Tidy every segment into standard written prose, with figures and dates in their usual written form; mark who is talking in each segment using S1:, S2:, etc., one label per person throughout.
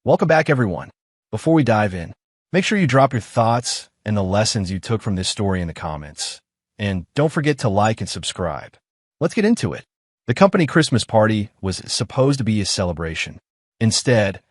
S1: Welcome back, everyone. Before we dive in, make sure you drop your thoughts and the lessons you took from this story in the comments. And don't forget to like and subscribe. Let's get into it. The company Christmas party was supposed to be a celebration. Instead,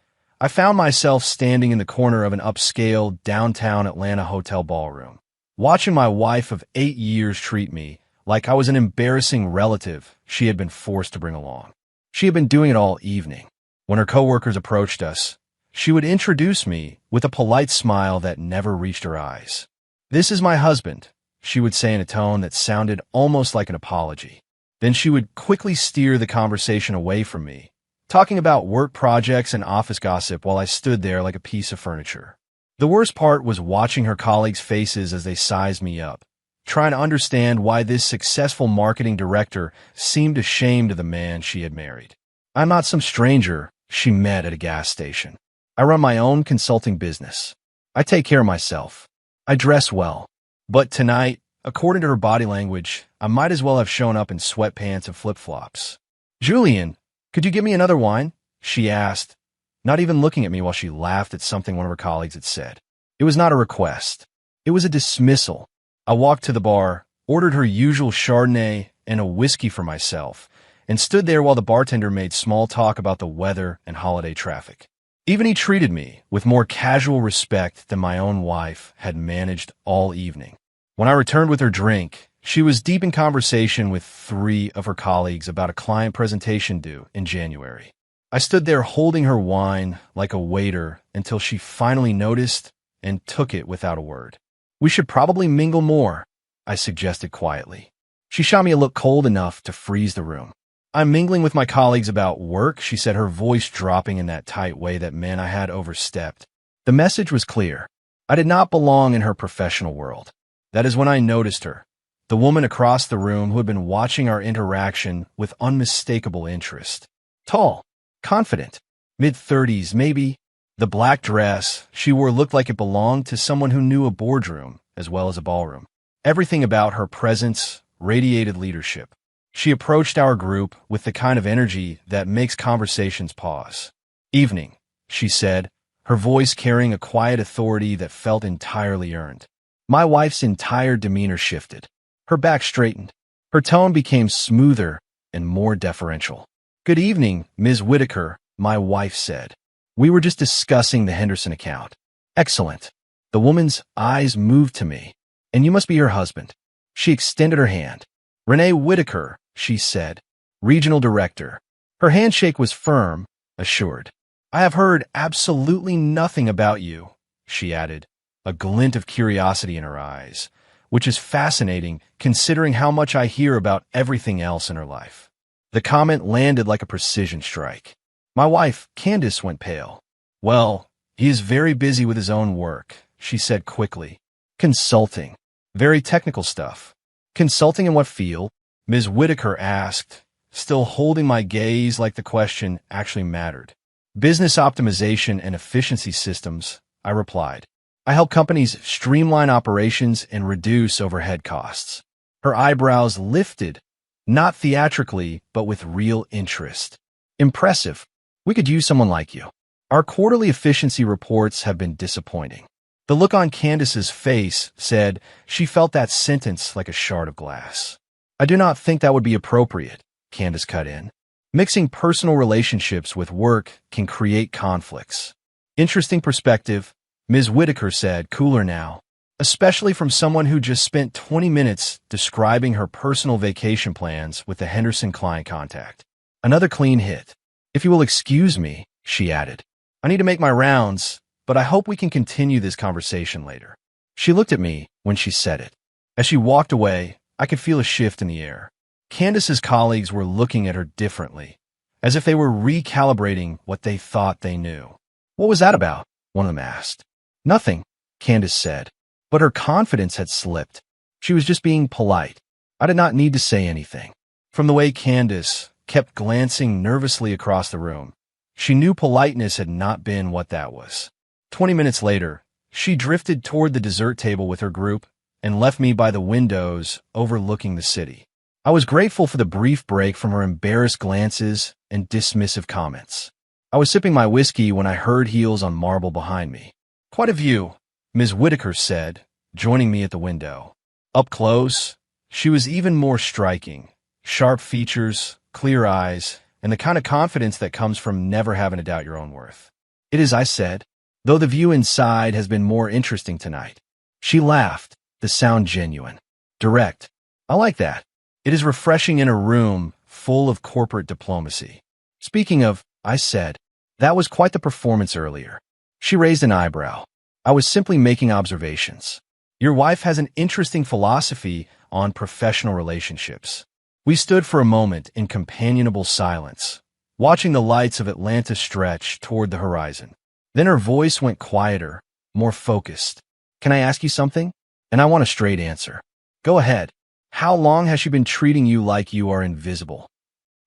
S1: I found myself standing in the corner of an upscale downtown Atlanta hotel ballroom, watching my wife of 8 years treat me like I was an embarrassing relative she had been forced to bring along. She had been doing it all evening. When her coworkers approached us, she would introduce me with a polite smile that never reached her eyes. "This is my husband," she would say in a tone that sounded almost like an apology. Then she would quickly steer the conversation away from me, talking about work projects and office gossip while I stood there like a piece of furniture. The worst part was watching her colleagues' faces as they sized me up, trying to understand why this successful marketing director seemed ashamed of the man she had married. I'm not some stranger she met at a gas station. I run my own consulting business. I take care of myself. I dress well. But tonight, according to her body language, I might as well have shown up in sweatpants and flip-flops. "Julian, could you give me another wine?" she asked, not even looking at me while she laughed at something one of her colleagues had said. It was not a request. It was a dismissal. I walked to the bar, ordered her usual Chardonnay and a whiskey for myself, and stood there while the bartender made small talk about the weather and holiday traffic. Even he treated me with more casual respect than my own wife had managed all evening. When I returned with her drink, she was deep in conversation with 3 of her colleagues about a client presentation due in January. I stood there holding her wine like a waiter until she finally noticed and took it without a word. "We should probably mingle more," I suggested quietly. She shot me a look cold enough to freeze the room. "I'm mingling with my colleagues about work," she said, her voice dropping in that tight way that meant I had overstepped. The message was clear. I did not belong in her professional world. That is when I noticed her, the woman across the room who had been watching our interaction with unmistakable interest. Tall, confident, mid-30s maybe. The black dress she wore looked like it belonged to someone who knew a boardroom as well as a ballroom. Everything about her presence radiated leadership. She approached our group with the kind of energy that makes conversations pause. "Evening," she said, her voice carrying a quiet authority that felt entirely earned. My wife's entire demeanor shifted. Her back straightened. Her tone became smoother and more deferential. "Good evening, Ms. Whitaker," my wife said. "We were just discussing the Henderson account." "Excellent." The woman's eyes moved to me. "And you must be her husband." She extended her hand. "Renee Whitaker," she said, "Regional Director." Her handshake was firm, assured. "I have heard absolutely nothing about you," she added, a glint of curiosity in her eyes, which is fascinating considering how much I hear about everything else in her life. The comment landed like a precision strike. My wife, Candace, went pale. "Well, he is very busy with his own work," she said quickly. "Consulting. Very technical stuff." "Consulting in what field?" Ms. Whitaker asked, still holding my gaze like the question actually mattered. "Business optimization and efficiency systems," I replied. "I help companies streamline operations and reduce overhead costs." Her eyebrows lifted, not theatrically, but with real interest. "Impressive. We could use someone like you." Our quarterly efficiency reports have been disappointing. The look on Candace's face said she felt that sentence like a shard of glass. "I do not think that would be appropriate," Candace cut in. "Mixing personal relationships with work can create conflicts." "Interesting perspective," Ms. Whitaker said, cooler now, especially from someone who just spent 20 minutes describing her personal vacation plans with the Henderson client contact. Another clean hit. "If you will excuse me," she added, "I need to make my rounds, but I hope we can continue this conversation later." She looked at me when she said it. As she walked away, I could feel a shift in the air. Candace's colleagues were looking at her differently, as if they were recalibrating what they thought they knew. "What was that about?" one of them asked. "Nothing," Candace said, but her confidence had slipped. She was just being polite. I did not need to say anything. From the way Candace kept glancing nervously across the room, she knew politeness had not been what that was. 20 minutes later, she drifted toward the dessert table with her group and left me by the windows overlooking the city. I was grateful for the brief break from her embarrassed glances and dismissive comments. I was sipping my whiskey when I heard heels on marble behind me. "Quite a view," Ms. Whitaker said, joining me at the window. Up close, she was even more striking. Sharp features, clear eyes, and the kind of confidence that comes from never having to doubt your own worth. "It is," I said, "though the view inside has been more interesting tonight." She laughed, the sound genuine. Direct. I like that. It is refreshing in a room full of corporate diplomacy. "Speaking of," I said, "that was quite the performance earlier." She raised an eyebrow. "I was simply making observations. Your wife has an interesting philosophy on professional relationships." We stood for a moment in companionable silence, watching the lights of Atlanta stretch toward the horizon. Then her voice went quieter, more focused. "Can I ask you something? And I want a straight answer." "Go ahead. How long has she been treating you like you are invisible?"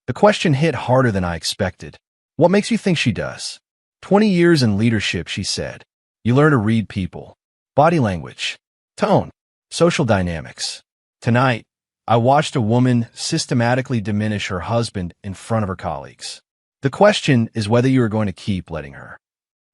S1: The question hit harder than I expected. "What makes you think she does?" 20 years in leadership," she said. "You learn to read people. Body language. Tone. Social dynamics. Tonight, I watched a woman systematically diminish her husband in front of her colleagues. The question is whether you are going to keep letting her."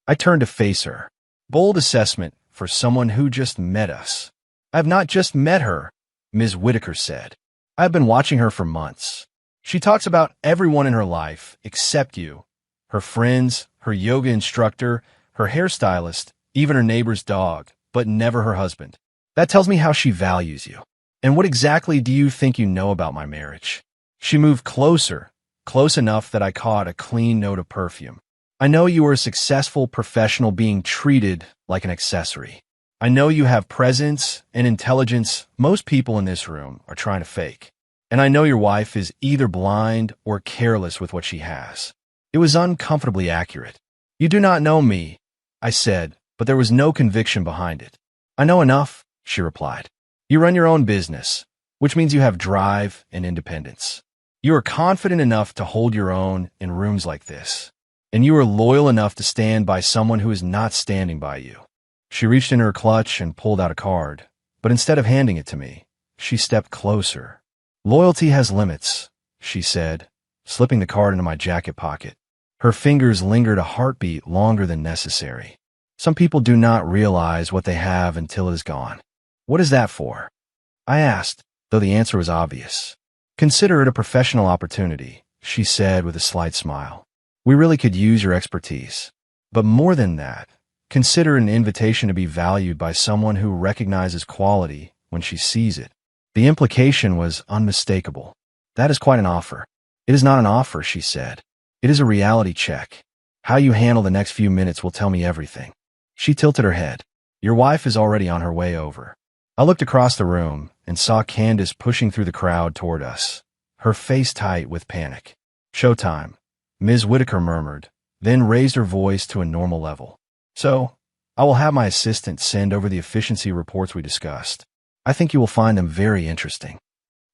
S1: I turned to face her. Bold assessment for someone who just met us. "I have not just met her," Ms. Whitaker said. "I have been watching her for months. She talks about everyone in her life except you. Her friends, her yoga instructor, her hairstylist, even her neighbor's dog, but never her husband. That tells me how she values you. And what exactly do you think you know about my marriage?" She moved closer, close enough that I caught a clean note of perfume. "I know you are a successful professional being treated like an accessory. I know you have presence and intelligence most people in this room are trying to fake. And I know your wife is either blind or careless with what she has." It was uncomfortably accurate. "You do not know me," I said, but there was no conviction behind it. "I know enough," she replied. "You run your own business, which means you have drive and independence. You are confident enough to hold your own in rooms like this, and you are loyal enough to stand by someone who is not standing by you." She reached in her clutch and pulled out a card, but instead of handing it to me, she stepped closer. "Loyalty has limits," she said, slipping the card into my jacket pocket. Her fingers lingered a heartbeat longer than necessary. "Some people do not realize what they have until it is gone." "What is that for?" I asked, though the answer was obvious. "Consider it a professional opportunity," she said with a slight smile. "We really could use your expertise. But more than that, consider it an invitation to be valued by someone who recognizes quality when she sees it." The implication was unmistakable. "That is quite an offer." "It is not an offer," she said. "It is a reality check. How you handle the next few minutes will tell me everything." She tilted her head. "Your wife is already on her way over." I looked across the room and saw Candace pushing through the crowd toward us, her face tight with panic. "Showtime," Ms. Whitaker murmured, then raised her voice to a normal level. "So, I will have my assistant send over the efficiency reports we discussed. I think you will find them very interesting."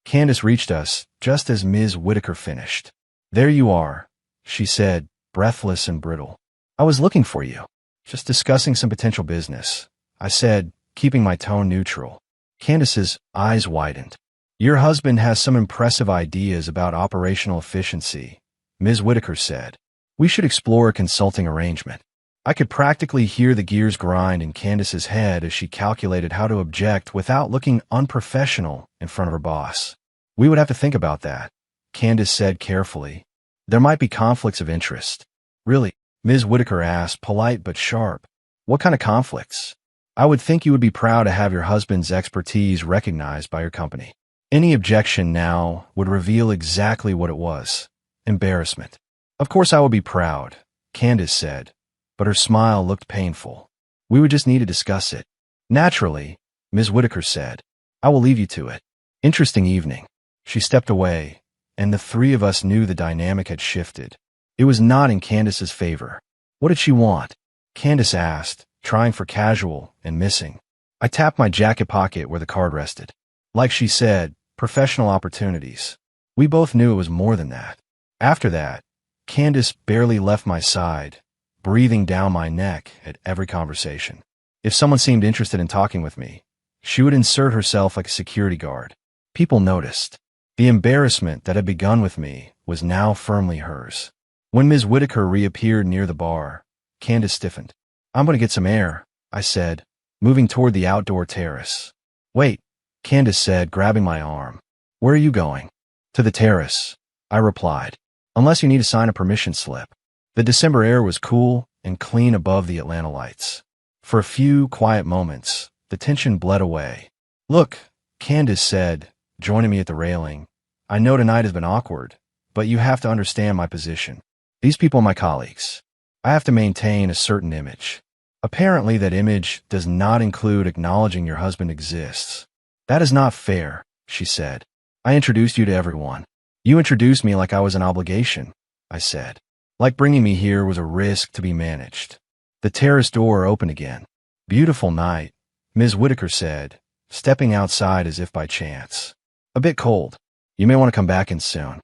S1: Candace reached us just as Ms. Whitaker finished. "There you are," she said, breathless and brittle. "I was looking for you. Just discussing some potential business," I said, keeping my tone neutral. Candace's eyes widened. "Your husband has some impressive ideas about operational efficiency," Ms. Whitaker said. "We should explore a consulting arrangement." I could practically hear the gears grind in Candace's head as she calculated how to object without looking unprofessional in front of her boss. "We would have to think about that," Candace said carefully. "There might be conflicts of interest." "Really?" Ms. Whitaker asked, polite but sharp. "What kind of conflicts?" "I would think you would be proud to have your husband's expertise recognized by your company." Any objection now would reveal exactly what it was: embarrassment. "Of course I would be proud," Candace said, but her smile looked painful. "We would just need to discuss it." "Naturally," Ms. Whitaker said. "I will leave you to it. Interesting evening." She stepped away, and the three of us knew the dynamic had shifted. It was not in Candace's favor. "What did she want?" Candace asked, trying for casual and missing. I tapped my jacket pocket where the card rested. Like she said, professional opportunities. We both knew it was more than that. After that, Candace barely left my side, breathing down my neck at every conversation. If someone seemed interested in talking with me, she would insert herself like a security guard. People noticed. The embarrassment that had begun with me was now firmly hers. When Ms. Whitaker reappeared near the bar, Candace stiffened. I'm going to get some air, I said, moving toward the outdoor terrace. Wait, Candace said, grabbing my arm. Where are you going? To the terrace, I replied. Unless you need to sign a permission slip. The December air was cool and clean above the Atlanta lights. For a few quiet moments, the tension bled away. Look, Candace said, joining me at the railing. I know tonight has been awkward, but you have to understand my position. These people are my colleagues. I have to maintain a certain image. Apparently that image does not include acknowledging your husband exists. That is not fair, she said. I introduced you to everyone. You introduced me like I was an obligation, I said. Like bringing me here was a risk to be managed. The terrace door opened again. Beautiful night, Ms. Whitaker said, stepping outside as if by chance. A bit cold. You may want to come back in soon.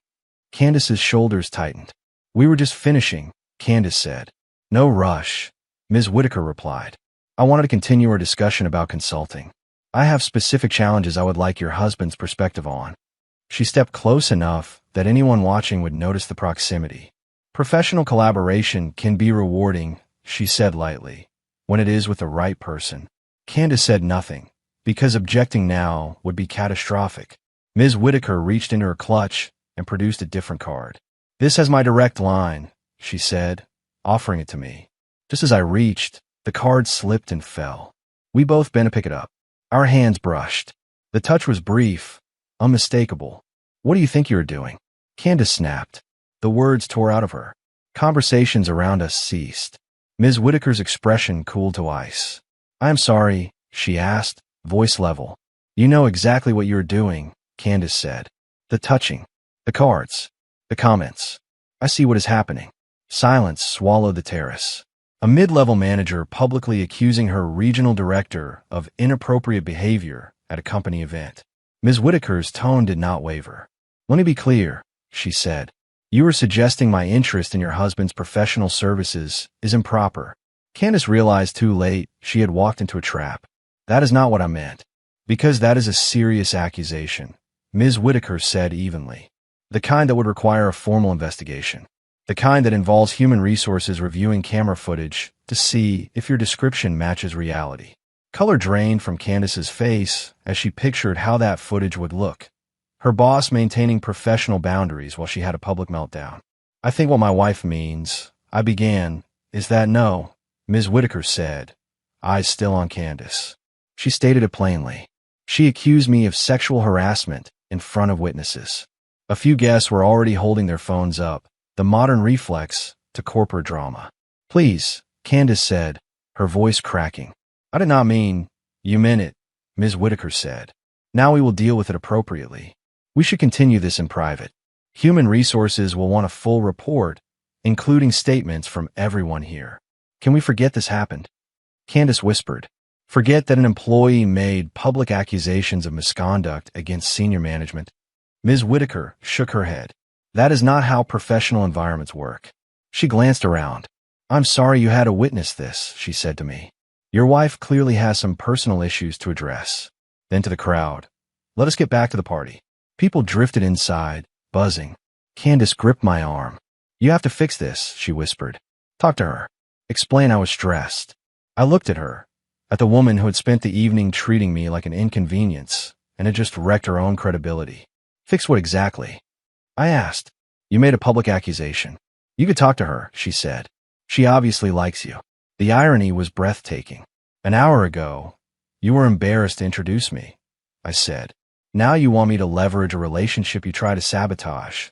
S1: Candace's shoulders tightened. We were just finishing, Candace said. No rush, Ms. Whitaker replied. I wanted to continue our discussion about consulting. I have specific challenges I would like your husband's perspective on. She stepped close enough that anyone watching would notice the proximity. Professional collaboration can be rewarding, she said lightly, when it is with the right person. Candace said nothing, because objecting now would be catastrophic. Ms. Whitaker reached into her clutch and produced a different card. This has my direct line, she said, offering it to me. Just as I reached, the card slipped and fell. We both bent to pick it up. Our hands brushed. The touch was brief, unmistakable. What do you think you are doing? Candace snapped. The words tore out of her. Conversations around us ceased. Ms. Whitaker's expression cooled to ice. I am sorry, she asked, voice level. You know exactly what you are doing, Candace said. The touching. The cards. The comments. I see what is happening. Silence swallowed the terrace. A mid-level manager publicly accusing her regional director of inappropriate behavior at a company event. Ms. Whitaker's tone did not waver. Let me be clear, she said. You are suggesting my interest in your husband's professional services is improper. Candace realized too late she had walked into a trap. That is not what I meant. Because that is a serious accusation, Ms. Whitaker said evenly. The kind that would require a formal investigation. The kind that involves human resources reviewing camera footage to see if your description matches reality. Color drained from Candace's face as she pictured how that footage would look. Her boss maintaining professional boundaries while she had a public meltdown. I think what my wife means, I began, is that no, Ms. Whitaker said, eyes still on Candace. She stated it plainly. She accused me of sexual harassment in front of witnesses. A few guests were already holding their phones up, the modern reflex to corporate drama. Please, Candace said, her voice cracking. I did not mean, you meant it, Ms. Whitaker said. Now we will deal with it appropriately. We should continue this in private. Human resources will want a full report, including statements from everyone here. Can we forget this happened? Candace whispered. Forget that an employee made public accusations of misconduct against senior management. Ms. Whitaker shook her head. That is not how professional environments work. She glanced around. I'm sorry you had to witness this, she said to me. Your wife clearly has some personal issues to address. Then to the crowd. Let us get back to the party. People drifted inside, buzzing. Candace gripped my arm. You have to fix this, she whispered. Talk to her. Explain I was stressed. I looked at her, at the woman who had spent the evening treating me like an inconvenience and had just wrecked her own credibility. Fix what exactly? I asked. You made a public accusation. You could talk to her, she said. She obviously likes you. The irony was breathtaking. An hour ago, you were embarrassed to introduce me, I said. Now you want me to leverage a relationship you try to sabotage.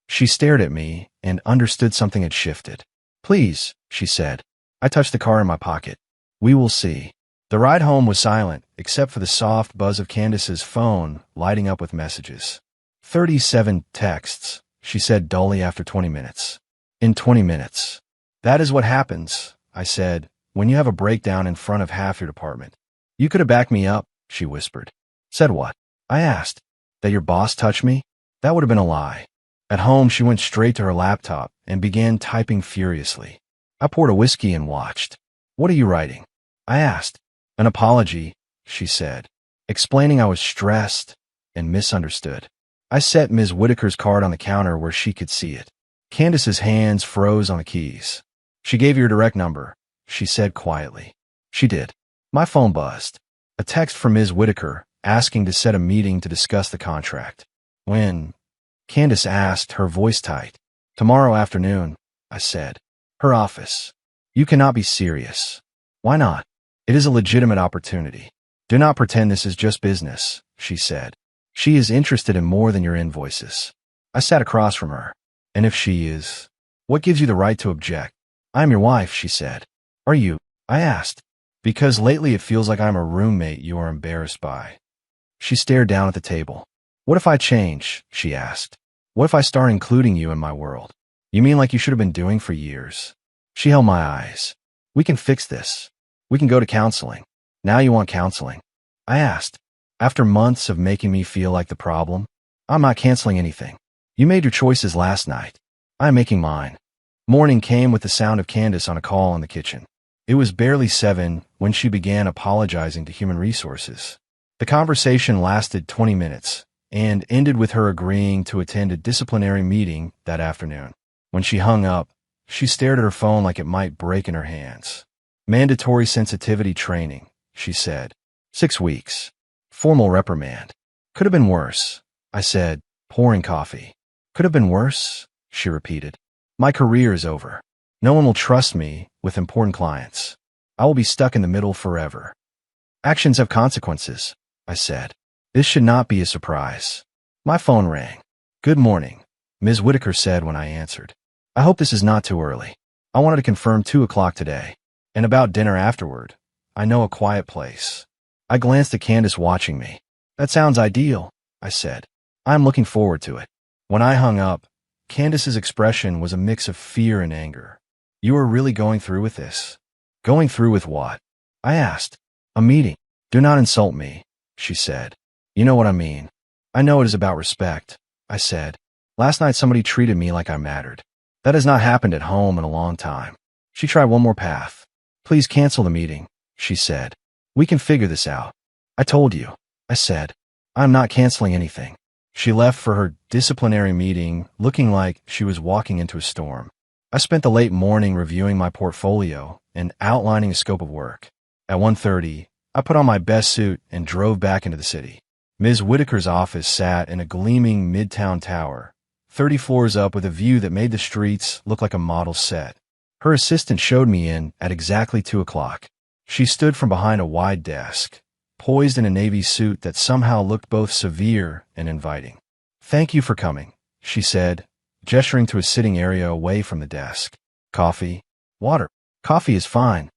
S1: She stared at me and understood something had shifted. Please, she said. I touched the card in my pocket. We will see. The ride home was silent, except for the soft buzz of Candace's phone lighting up with messages. 37 texts, she said dully after 20 minutes. In 20 minutes. That is what happens, I said, when you have a breakdown in front of half your department. You could have backed me up, she whispered. Said what? I asked. That your boss touched me? That would have been a lie. At home, she went straight to her laptop and began typing furiously. I poured a whiskey and watched. What are you writing? I asked. An apology, she said, explaining I was stressed and misunderstood. I set Ms. Whitaker's card on the counter where she could see it. Candace's hands froze on the keys. She gave you your direct number, she said quietly. She did. My phone buzzed. A text from Ms. Whitaker asking to set a meeting to discuss the contract. When? Candace asked, her voice tight. Tomorrow afternoon, I said. Her office. You cannot be serious. Why not? It is a legitimate opportunity. Do not pretend this is just business, she said. She is interested in more than your invoices. I sat across from her. And if she is, what gives you the right to object? I am your wife, she said. Are you? I asked. Because lately it feels like I'm a roommate you are embarrassed by. She stared down at the table. What if I change? She asked. What if I start including you in my world? You mean like you should have been doing for years? She held my eyes. We can fix this. We can go to counseling. Now you want counseling? I asked. After months of making me feel like the problem, I'm not canceling anything. You made your choices last night. I'm making mine. Morning came with the sound of Candace on a call in the kitchen. It was barely 7 when she began apologizing to Human Resources. The conversation lasted 20 minutes and ended with her agreeing to attend a disciplinary meeting that afternoon. When she hung up, she stared at her phone like it might break in her hands. Mandatory sensitivity training, she said. 6 weeks. Formal reprimand. Could have been worse, I said, pouring coffee. Could have been worse, she repeated. My career is over. No one will trust me with important clients. I will be stuck in the middle forever. Actions have consequences, I said. This should not be a surprise. My phone rang. Good morning, Ms. Whitaker said when I answered. I hope this is not too early. I wanted to confirm 2 o'clock today. And about dinner afterward. I know a quiet place. I glanced at Candace watching me. That sounds ideal, I said. I'm looking forward to it. When I hung up, Candace's expression was a mix of fear and anger. You are really going through with this? Going through with what? I asked. A meeting. Do not insult me, she said. You know what I mean. I know it is about respect, I said. Last night somebody treated me like I mattered. That has not happened at home in a long time. She tried one more path. Please cancel the meeting, she said. We can figure this out. I told you, I said. I'm not canceling anything. She left for her disciplinary meeting looking like she was walking into a storm. I spent the late morning reviewing my portfolio and outlining a scope of work. At 1:30, I put on my best suit and drove back into the city. Ms. Whitaker's office sat in a gleaming midtown tower, 30 floors up with a view that made the streets look like a model set. Her assistant showed me in at exactly 2 o'clock. She stood from behind a wide desk, poised in a navy suit that somehow looked both severe and inviting. Thank you for coming, she said, gesturing to a sitting area away from the desk. Coffee? Water? Coffee is fine,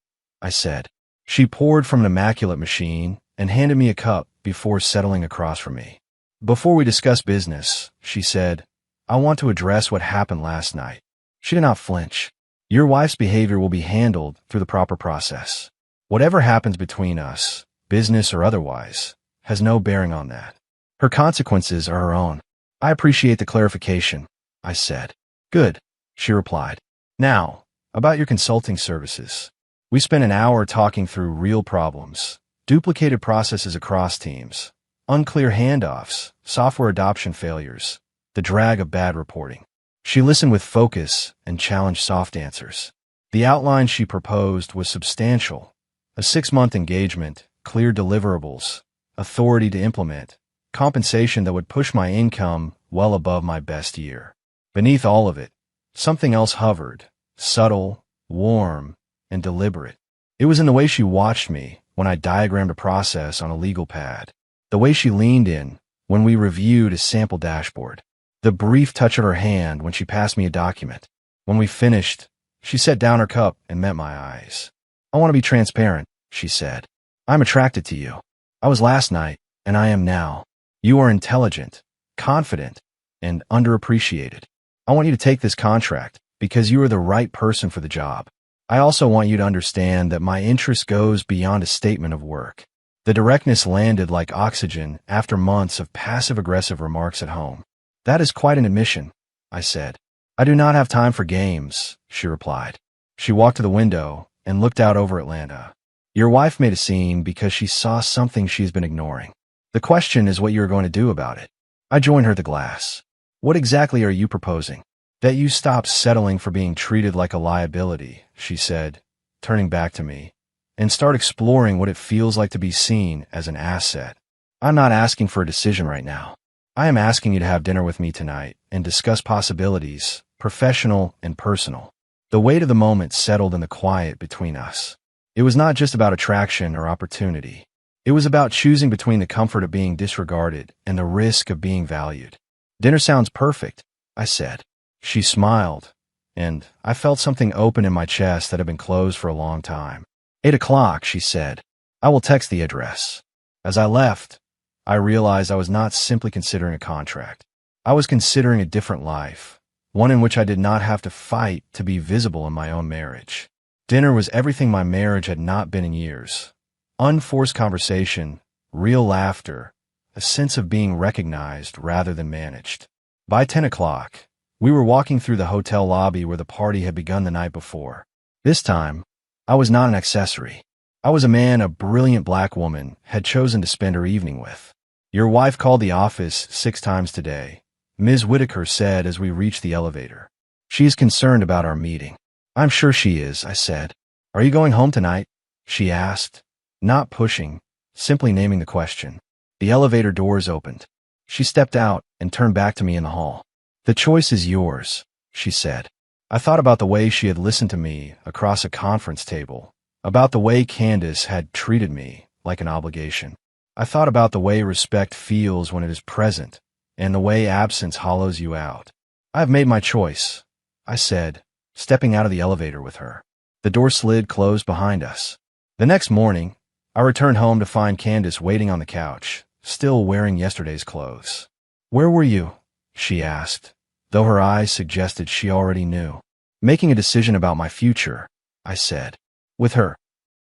S1: I said. She poured from an immaculate machine and handed me a cup before settling across from me. Before we discuss business, she said, I want to address what happened last night. She did not flinch. Your wife's behavior will be handled through the proper process. Whatever happens between us, business or otherwise, has no bearing on that. Her consequences are her own. I appreciate the clarification, I said. Good, she replied. Now, about your consulting services. We spent an hour talking through real problems, duplicated processes across teams, unclear handoffs, software adoption failures, the drag of bad reporting. She listened with focus and challenged soft answers. The outline she proposed was substantial. A 6-month engagement, clear deliverables, authority to implement, compensation that would push my income well above my best year. Beneath all of it, something else hovered, subtle, warm, and deliberate. It was in the way she watched me when I diagrammed a process on a legal pad, the way she leaned in when we reviewed a sample dashboard, the brief touch of her hand when she passed me a document. When we finished, she set down her cup and met my eyes. I want to be transparent, she said. I'm attracted to you. I was last night, and I am now. You are intelligent, confident, and underappreciated. I want you to take this contract because you are the right person for the job. I also want you to understand that my interest goes beyond a statement of work. The directness landed like oxygen after months of passive-aggressive remarks at home. That is quite an admission, I said. I do not have time for games, she replied. She walked to the window and looked out over Atlanta. Your wife made a scene because she saw something she's been ignoring. The question is what you are going to do about it. I joined her at the glass. What exactly are you proposing? That you stop settling for being treated like a liability, she said, turning back to me, and start exploring what it feels like to be seen as an asset. I'm not asking for a decision right now. I am asking you to have dinner with me tonight and discuss possibilities, professional and personal. The weight of the moment settled in the quiet between us. It was not just about attraction or opportunity. It was about choosing between the comfort of being disregarded and the risk of being valued. Dinner sounds perfect, I said. She smiled, and I felt something open in my chest that had been closed for a long time. 8 o'clock, she said. I will text the address. As I left, I realized I was not simply considering a contract. I was considering a different life, one in which I did not have to fight to be visible in my own marriage. Dinner was everything my marriage had not been in years. Unforced conversation, real laughter, a sense of being recognized rather than managed. By 10 o'clock, we were walking through the hotel lobby where the party had begun the night before. This time, I was not an accessory. I was a man a brilliant black woman had chosen to spend her evening with. Your wife called the office 6 times today, Ms. Whitaker said as we reached the elevator. She is concerned about our meeting. I'm sure she is, I said. Are you going home tonight? She asked, not pushing, simply naming the question. The elevator doors opened. She stepped out and turned back to me in the hall. The choice is yours, she said. I thought about the way she had listened to me across a conference table, about the way Candace had treated me like an obligation. I thought about the way respect feels when it is present, and the way absence hollows you out. I have made my choice, I said, stepping out of the elevator with her. The door slid closed behind us. The next morning, I returned home to find Candace waiting on the couch, still wearing yesterday's clothes. Where were you? She asked, though her eyes suggested she already knew. Making a decision about my future, I said. With her.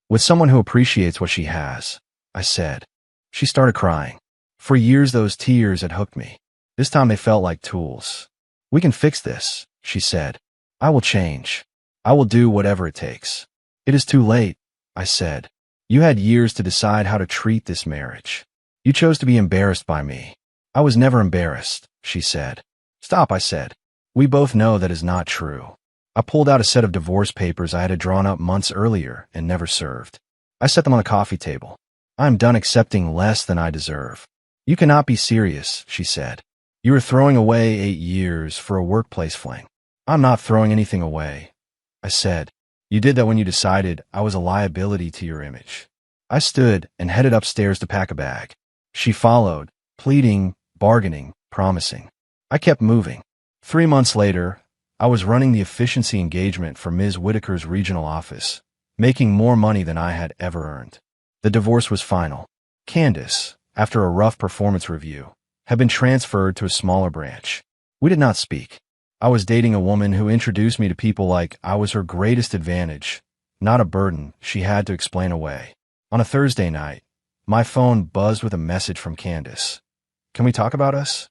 S1: With someone who appreciates what she has, I said. She started crying. For years those tears had hooked me. This time they felt like tools. We can fix this, she said. I will change. I will do whatever it takes. It is too late, I said. You had years to decide how to treat this marriage. You chose to be embarrassed by me. I was never embarrassed, she said. Stop, I said. We both know that is not true. I pulled out a set of divorce papers I had drawn up months earlier and never served. I set them on the coffee table. I am done accepting less than I deserve. You cannot be serious, she said. You are throwing away 8 years for a workplace fling. I'm not throwing anything away, I said. You did that when you decided I was a liability to your image. I stood and headed upstairs to pack a bag. She followed, pleading, bargaining, promising. I kept moving. 3 months later, I was running the efficiency engagement for Ms. Whitaker's regional office, making more money than I had ever earned. The divorce was final. Candace, after a rough performance review, had been transferred to a smaller branch. We did not speak. I was dating a woman who introduced me to people like I was her greatest advantage, not a burden she had to explain away. On a Thursday night, my phone buzzed with a message from Candace. Can we talk about us?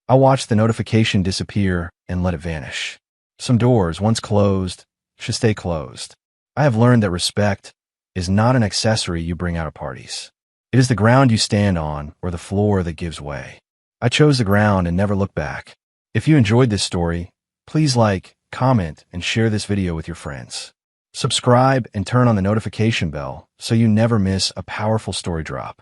S1: I watched the notification disappear and let it vanish. Some doors, once closed, should stay closed. I have learned that respect is not an accessory you bring out of parties. It is the ground you stand on or the floor that gives way. I chose the ground and never looked back. If you enjoyed this story, please like, comment, and share this video with your friends. Subscribe and turn on the notification bell so you never miss a powerful story drop.